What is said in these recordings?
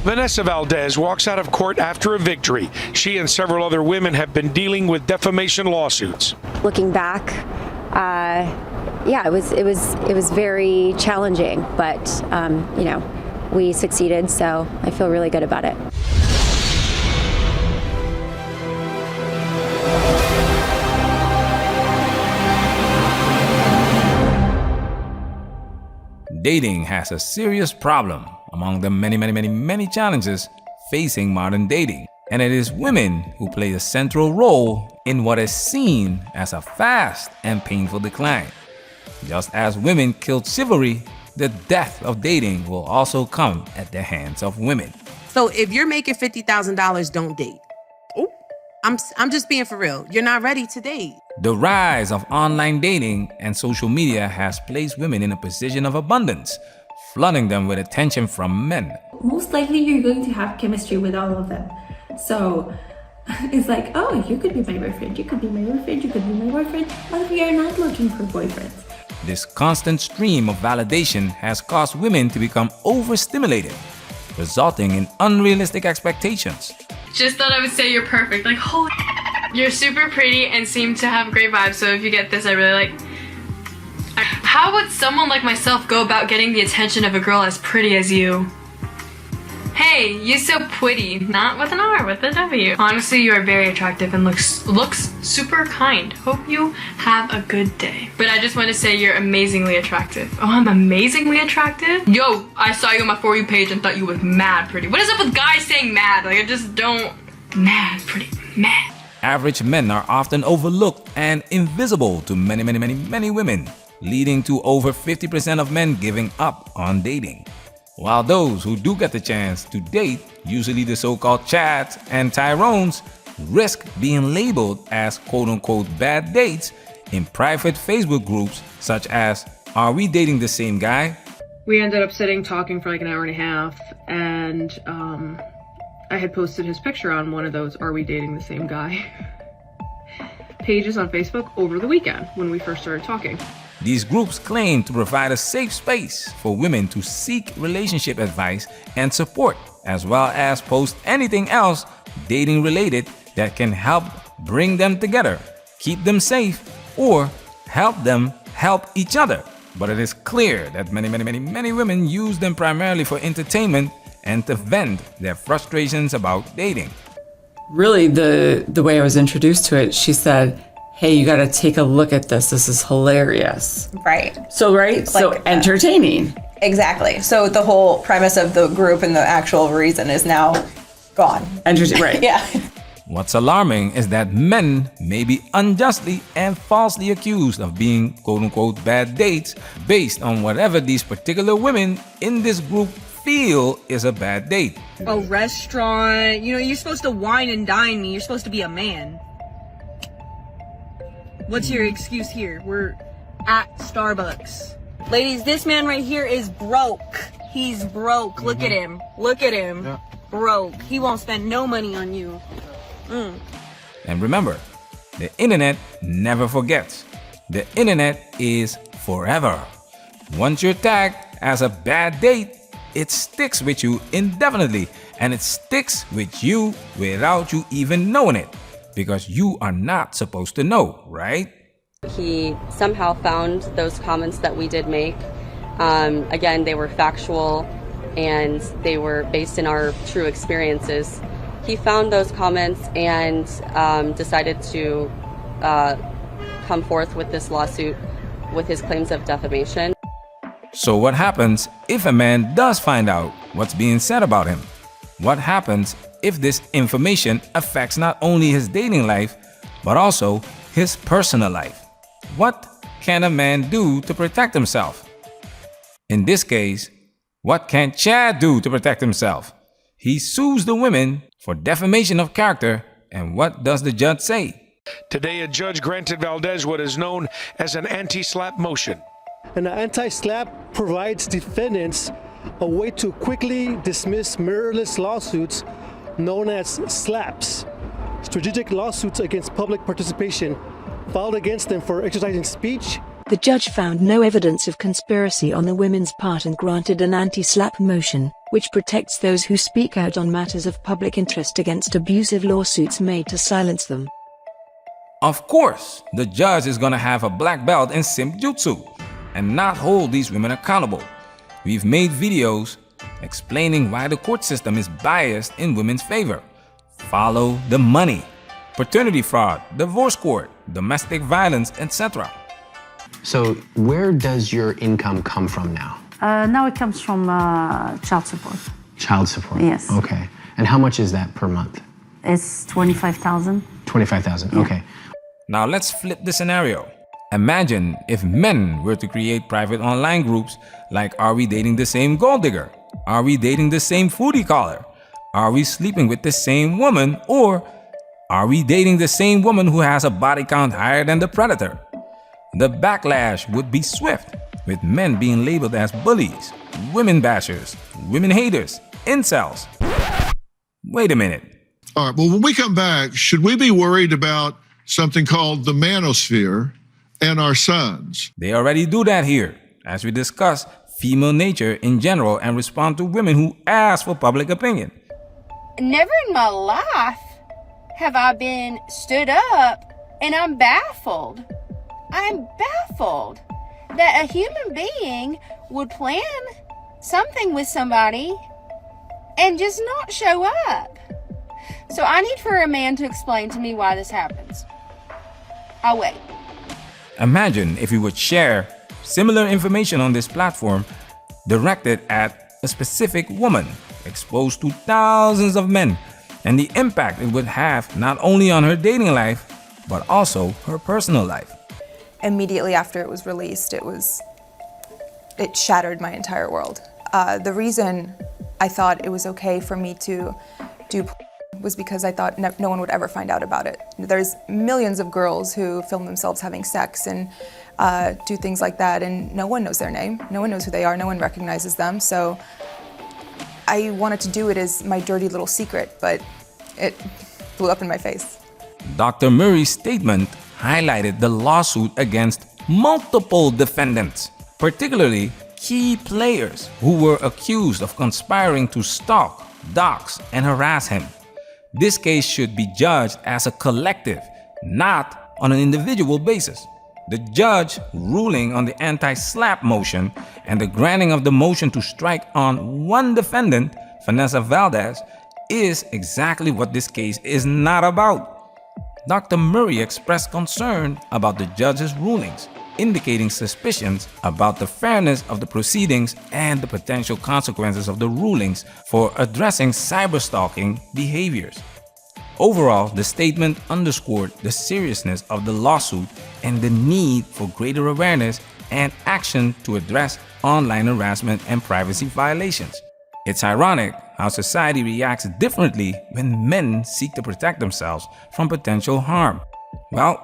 Vanessa Valdez walks out of court after a victory. She and several other women have been dealing with defamation lawsuits. Looking back, it was very challenging, but we succeeded, so I feel really good about it. Dating has a serious problem among the many challenges facing modern dating. And it is women who play a central role in what is seen as a fast and painful decline. Just as women killed chivalry, the death of dating will also come at the hands of women. So if you're making $50,000, don't date. Ooh. I'm just being for real. You're not ready to date. The rise of online dating and social media has placed women in a position of abundance, flooding them with attention from men. Most likely you're going to have chemistry with all of them. So it's like, oh, you could be my boyfriend, you could be my boyfriend, you could be my boyfriend, but we are not looking for boyfriends. This constant stream of validation has caused women to become overstimulated, resulting in unrealistic expectations. Just thought I would say you're perfect. Like, holy, you're super pretty and seem to have great vibes. So if you get this, I really like. How would someone like myself go about getting the attention of a girl as pretty as you? Hey, you so pretty. Not with an R, with a W. Honestly, you are very attractive and looks super kind. Hope you have a good day. But I just want to say you're amazingly attractive. Oh, I'm amazingly attractive? Yo, I saw you on my For You page and thought you was mad pretty. What is up with guys saying mad? Like, I just don't... Mad pretty. Mad. Average men are often overlooked and invisible to many women, leading to over 50% of men giving up on dating. While those who do get the chance to date, usually the so-called Chads and Tyrones, risk being labeled as quote-unquote bad dates in private Facebook groups such as Are We Dating the Same Guy? We ended up sitting talking for like an hour and a half, and I had posted his picture on one of those Are We Dating the Same Guy pages on Facebook over the weekend when we first started talking. These groups claim to provide a safe space for women to seek relationship advice and support, as well as post anything else dating related that can help bring them together, keep them safe, or help them help each other. But it is clear that many women use them primarily for entertainment and to vent their frustrations about dating. Really, the way I was introduced to it, she said, hey, you got to take a look at this. This is hilarious. Right. So entertaining. Exactly. So the whole premise of the group and the actual reason is now gone. Right. Yeah. What's alarming is that men may be unjustly and falsely accused of being quote-unquote bad dates based on whatever these particular women in this group feel is a bad date. A restaurant, you're supposed to wine and dine me. You're supposed to be a man. What's your excuse here? We're at Starbucks. Ladies, this man right here is broke. He's broke. Look at him. Look at him. Yeah. Broke. He won't spend no money on you. And remember, the internet never forgets. The internet is forever. Once you're tagged as a bad date, it sticks with you indefinitely, and it sticks with you without you even knowing it. Because you are not supposed to know, right? He somehow found those comments that we did make. Again, they were factual and they were based in our true experiences. He found those comments and decided to come forth with this lawsuit with his claims of defamation. So what happens if a man does find out what's being said about him? What happens if this information affects not only his dating life, but also his personal life? What can a man do to protect himself? In this case, what can Chad do to protect himself? He sues the women for defamation of character, and what does the judge say? Today, a judge granted Valdez what is known as an anti-SLAPP motion. An anti-SLAPP provides defendants a way to quickly dismiss meritless lawsuits known as SLAPPs, strategic lawsuits against public participation, filed against them for exercising speech. The judge found no evidence of conspiracy on the women's part and granted an anti-SLAPP motion, which protects those who speak out on matters of public interest against abusive lawsuits made to silence them. Of course, the judge is gonna have a black belt in simp jutsu and not hold these women accountable. We've made videos explaining why the court system is biased in women's favor. Follow the money. Paternity fraud, divorce court, domestic violence, etc. So where does your income come from now? Now it comes from child support. Child support? Yes. Okay. And how much is that per month? It's 25,000. 25,000, Yeah. okay. Now let's flip the scenario. Imagine if men were to create private online groups like Are We Dating the Same Gold Digger? Are we dating the same foodie caller? Are we sleeping with the same woman? Or are we dating the same woman who has a body count higher than the predator? The backlash would be swift, with men being labeled as bullies, women bashers, women haters, incels. Wait a minute. All right, well, when we come back, should we be worried about something called the manosphere and our sons? They already do that here, as we discuss female nature in general and respond to women who ask for public opinion. Never in my life have I been stood up, and I'm baffled. I'm baffled that a human being would plan something with somebody and just not show up. So I need for a man to explain to me why this happens. I'll wait. Imagine if we would share similar information on this platform directed at a specific woman exposed to thousands of men, and the impact it would have not only on her dating life, but also her personal life. Immediately after it was released, it shattered my entire world. The reason I thought it was okay for me to do was because I thought no one would ever find out about it. There's millions of girls who film themselves having sex and do things like that, and no one knows their name, no one knows who they are, no one recognizes them. So I wanted to do it as my dirty little secret, but it blew up in my face. Dr. Murray's statement highlighted the lawsuit against multiple defendants, particularly key players who were accused of conspiring to stalk, dox, and harass him. This case should be judged as a collective, not on an individual basis. The judge ruling on the anti-SLAPP motion and the granting of the motion to strike on one defendant, Vanessa Valdez, is exactly what this case is not about. Dr. Murray expressed concern about the judge's rulings, indicating suspicions about the fairness of the proceedings and the potential consequences of the rulings for addressing cyberstalking behaviors. Overall, the statement underscored the seriousness of the lawsuit and the need for greater awareness and action to address online harassment and privacy violations. It's ironic how society reacts differently when men seek to protect themselves from potential harm. Well,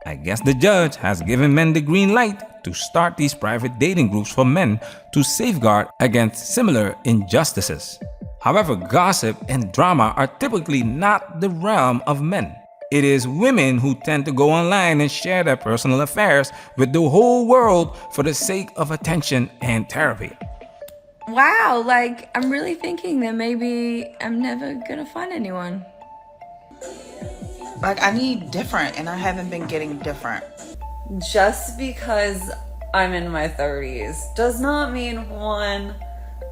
I guess the judge has given men the green light to start these private dating groups for men to safeguard against similar injustices. However, gossip and drama are typically not the realm of men. It is women who tend to go online and share their personal affairs with the whole world for the sake of attention and therapy. Wow, like I'm really thinking that maybe I'm never gonna find anyone. Like I need different and I haven't been getting different. Just because I'm in my 30s does not mean, one,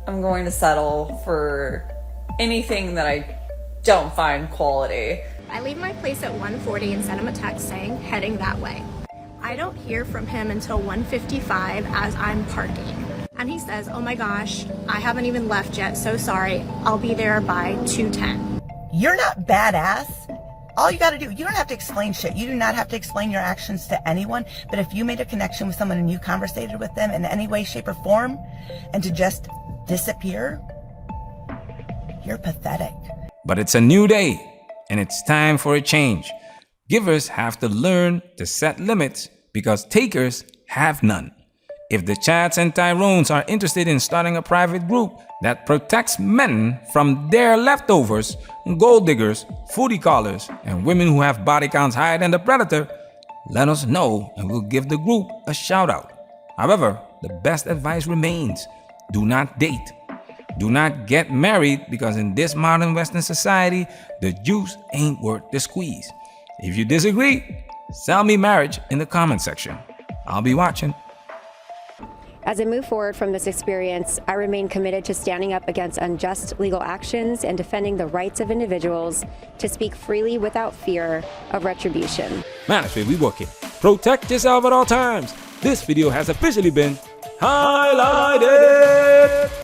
I'm going to settle for anything that I don't find quality. I leave my place at 1:40 and send him a text saying, heading that way. I don't hear from him until 1:55 as I'm parking. And he says, oh my gosh, I haven't even left yet, so sorry. I'll be there by 2:10. You're not badass. All you gotta do, you don't have to explain shit. You do not have to explain your actions to anyone. But if you made a connection with someone and you conversated with them in any way, shape, or form, and to just disappear, you're pathetic. But it's a new day, and it's time for a change. Givers have to learn to set limits because takers have none. If the Chads and Tyrones are interested in starting a private group that protects men from their leftovers, gold diggers, foodie callers, and women who have body counts higher than the predator, let us know and we'll give the group a shout out. However, the best advice remains: do not date. Do not get married because in this modern Western society, the juice ain't worth the squeeze. If you disagree, sell me marriage in the comment section. I'll be watching. As I move forward from this experience, I remain committed to standing up against unjust legal actions and defending the rights of individuals to speak freely without fear of retribution. Manosphere, we working. Protect yourself at all times. This video has officially been highlighted.